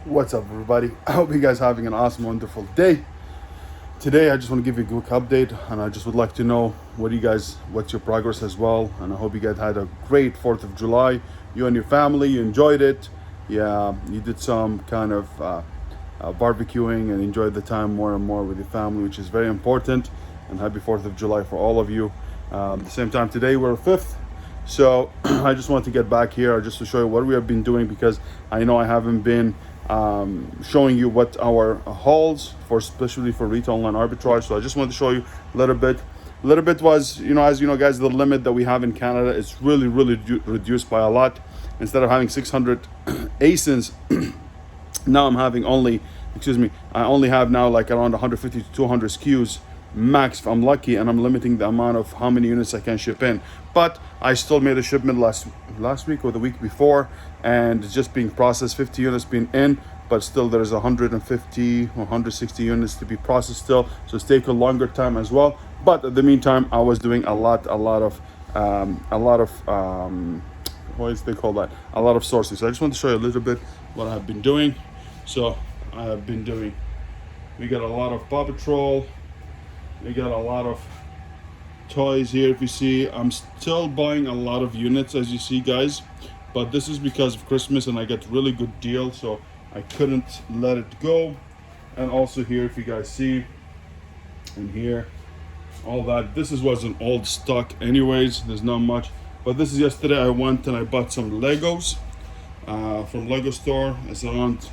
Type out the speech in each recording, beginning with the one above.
What's up, everybody? I hope you guys are having an awesome, wonderful day. Today, I just want to give you a quick update, and I just would like to know what's your progress as well. And I hope you guys had a great 4th of July. You and your family, you enjoyed it. Yeah, you did some kind of barbecuing and enjoyed the time more and more with your family, which is very important. And happy 4th of July for all of you. At the same time, today we're 5th. So I just want to get back here just to show you what we have been doing, because I know I haven't been showing you what our hauls for, especially for retail online arbitrage. So I just want to show you a little bit. A little bit was, as you know, guys, the limit that we have in Canada is really reduced by a lot. Instead of having 600 ASINs, now I'm having I only have now like around 150 to 200 SKUs max if I'm lucky, and I'm limiting the amount of how many units I can ship in. But I still made a shipment last week or the week before, and it's just being processed. 50 units being in, but still there's 150 or 160 units to be processed still, so it's taking a longer time as well. But in the meantime, I was doing a lot of what is they call that, a lot of sourcing. So I just want to show you a little bit what I've been doing. So I have been doing, we got a lot of Paw Patrol. We got a lot of toys here. If you see, I'm still buying a lot of units, as you see, guys, but this is because of Christmas and I got really good deal, so I couldn't let it go. And also here, if you guys see, and here, all that, this was an old stock anyways, there's not much. But this is yesterday I went and I bought some Legos from Lego store. It's around,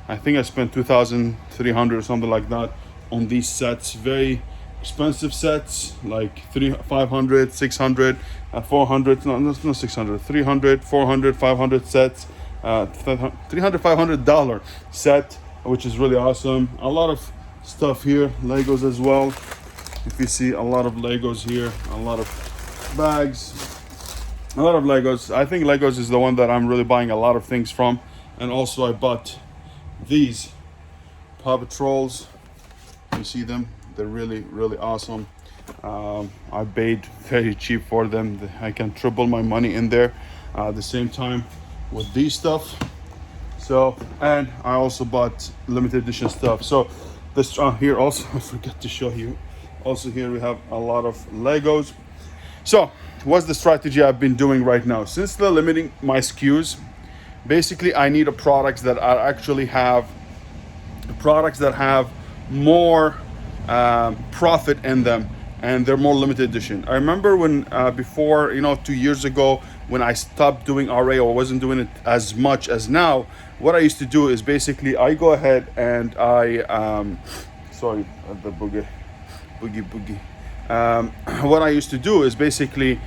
I think I spent 2,300 or something like that on these sets. Very expensive sets, like 500, 600, 400, no 600, 300, 400, 500 sets, $300, $500 set, which is really awesome. A lot of stuff here, Legos as well. If you see, a lot of Legos here, a lot of bags, a lot of Legos. I think Legos is the one that I'm really buying a lot of things from. And also I bought these Paw Patrols. You see them? They're really awesome. I paid very cheap for them. I can triple my money in there. At the same time with these stuff. So, and I also bought limited edition stuff. So this here also, I forgot to show you. Also here we have a lot of Legos. So what's the strategy I've been doing right now? Since they're limiting my SKUs, basically I need products that have more profit in them, and they're more limited edition. I remember when before, 2 years ago, when I stopped doing RA or wasn't doing it as much as now, what I used to do is basically I go ahead and sorry, the boogie. What I used to do is basically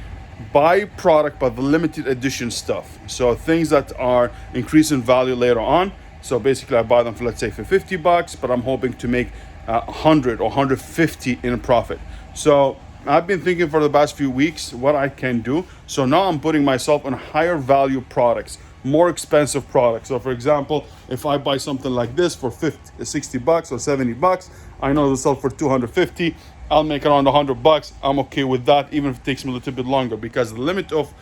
buy product but the limited edition stuff, so things that are increasing value later on. So basically I buy them for, let's say, for $50, but I'm hoping to make 100 or 150 in profit. So I've been thinking for the past few weeks what I can do. So now I'm putting myself on higher value products, more expensive products. So for example, if I buy something like this for $60 or $70, I know it'll sell for 250. I'll make around $100. I'm okay with that, even if it takes me a little bit longer, because the limit of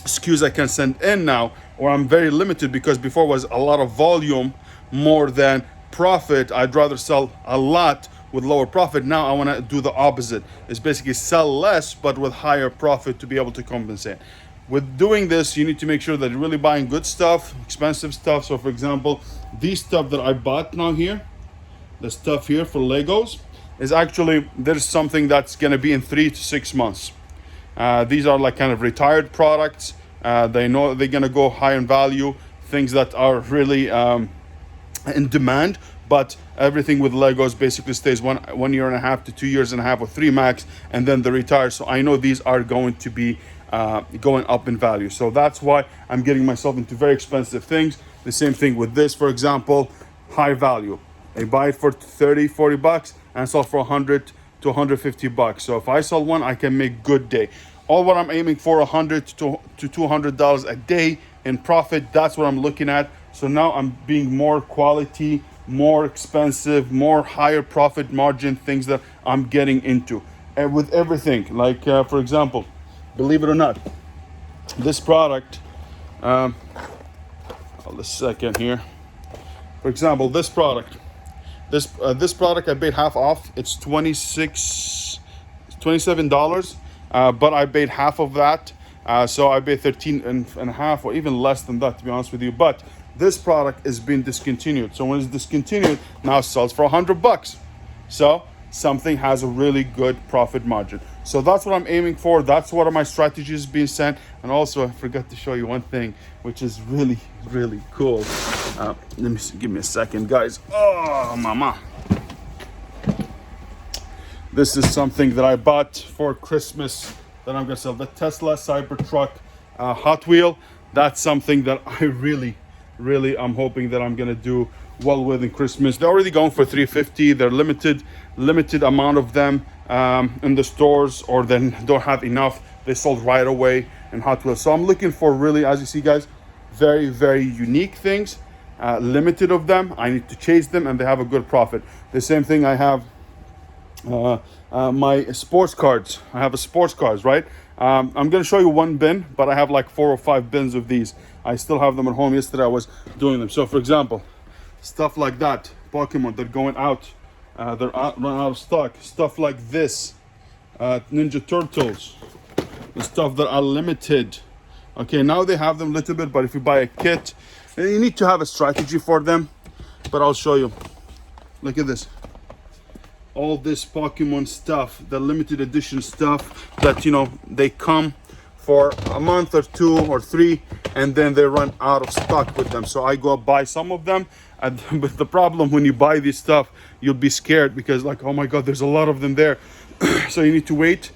SKUs I can send in now, or I'm very limited, because before was a lot of volume more than profit. I'd rather sell a lot with lower profit. Now I want to do the opposite. It's basically sell less but with higher profit to be able to compensate. With doing this, you need to make sure that you're really buying good stuff, expensive stuff. So for example, these stuff that I bought now here, the stuff here for Legos, is actually, there's something that's going to be in 3 to 6 months. These are like kind of retired products. They know they're going to go high in value, things that are really in demand. But everything with Legos basically stays 1 year and a half to 2 years and a half or 3 max, and then they retire. So I know these are going to be going up in value. So that's why I'm getting myself into very expensive things. The same thing with this, for example, high value. I buy it for $30-$40 and sell for $100 to $150. So if I sell one, I can make good day. All what I'm aiming for, $100 to $200 a day in profit. That's what I'm looking at. So now I'm being more quality, more expensive, more higher profit margin things that I'm getting into. And with everything, like for example, believe it or not, this product, a second here. For example, this product. This product I paid half off. It's $27, but I paid half of that. So I paid 13 and a half, or even less than that, to be honest with you. But this product is being discontinued. So when it's discontinued, now it sells for $100. So something has a really good profit margin. So that's what I'm aiming for. That's what my strategy is being sent. And also, I forgot to show you one thing, which is really, really cool. Let me see, give me a second, guys. Oh, mama. This is something that I bought for Christmas that I'm gonna sell. The Tesla Cybertruck Hot Wheel. That's something that I really, I'm hoping that I'm gonna do well with in Christmas. They're already going for $350. They're limited amount of them in the stores, or then don't have enough. They sold right away in Hot Wheels. So I'm looking for really, as you see, guys, very, very unique things. Limited of them. I need to chase them, and they have a good profit. The same thing I have. My sports cards. I have a sports cards, right? I'm going to show you one bin, but I have like 4 or 5 bins of these. I still have them at home. Yesterday I was doing them. So for example, stuff like that, Pokemon, they're going out. They're run out of stock. Stuff like this, Ninja Turtles, the stuff that are limited. Okay, now they have them a little bit, but if you buy a kit, you need to have a strategy for them. But I'll show you. Look at this. All this Pokemon stuff, the limited edition stuff that, you know, they come for a month or 2 or 3, and then they run out of stock with them. So I go buy some of them, but the problem when you buy this stuff, you'll be scared because like, oh my God, there's a lot of them there. So you need to wait.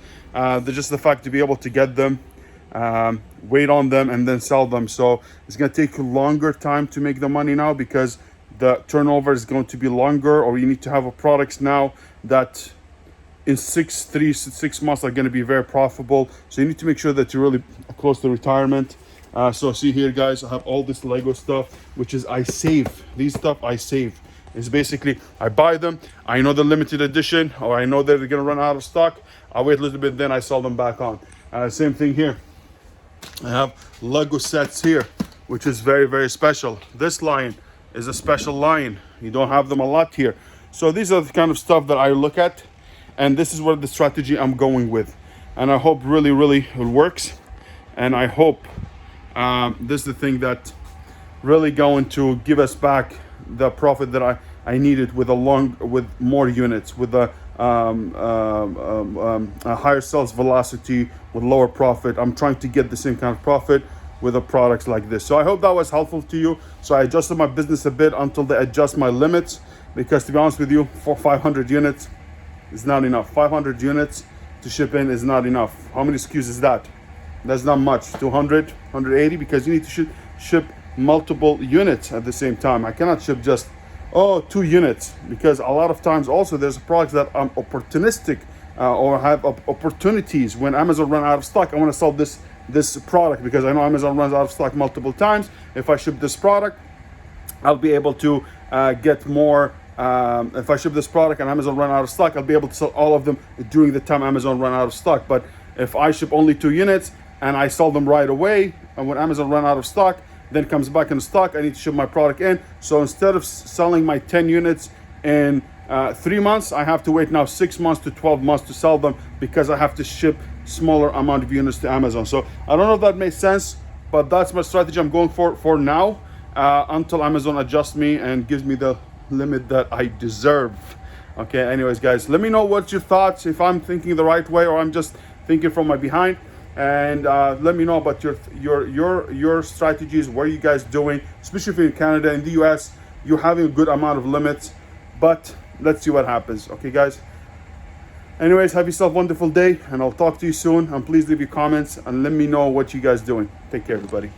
Just the fact to be able to get them, wait on them, and then sell them. So it's gonna take a longer time to make the money now, because the turnover is going to be longer, or you need to have a products now that in 6 months are going to be very profitable. So you need to make sure that you're really close to retirement. So see here, guys, I have all this Lego stuff, which is I save. These stuff I save. It's basically I buy them, I know the limited edition, or I know that they're going to run out of stock. I wait a little bit, then I sell them back on. Same thing here. I have Lego sets here, which is very, very special. This line is a special line. You don't have them a lot here. So these are the kind of stuff that I look at, and this is what the strategy I'm going with. And I hope really, really it works. And I hope this is the thing that really going to give us back the profit that I needed with more units, with a higher sales velocity, with lower profit. I'm trying to get the same kind of profit with the products like this. So I hope that was helpful to you. So I adjusted my business a bit until they adjust my limits, because to be honest with you, for 500 units is not enough. 500 units to ship in is not enough. How many SKUs is that? That's not much. 200, 180, because you need to ship multiple units at the same time. I cannot ship just 2 units, because a lot of times also there's products that are opportunistic or have opportunities. When Amazon run out of stock, I want to sell this product because I know Amazon runs out of stock multiple times. If I ship this product, I'll be able to get more. If I ship this product and Amazon run out of stock, I'll be able to sell all of them during the time Amazon run out of stock. But if I ship only 2 units and I sell them right away, and when Amazon run out of stock, then comes back in stock, I need to ship my product in. So instead of selling my 10 units in 3 months, I have to wait now 6 months to 12 months to sell them, because I have to ship smaller amount of units to Amazon. So I don't know if that makes sense, but that's my strategy I'm going for now, until Amazon adjusts me and gives me the limit that I deserve. Okay, anyways, guys, let me know what's your thoughts, if I'm thinking the right way or I'm just thinking from my behind. And let me know about your strategies. What are you guys doing, especially if you're in Canada. In the US, you're having a good amount of limits, but let's see what happens. Okay, guys, anyways, have yourself a wonderful day, and I'll talk to you soon. And please leave your comments and let me know what you guys doing. Take care, everybody.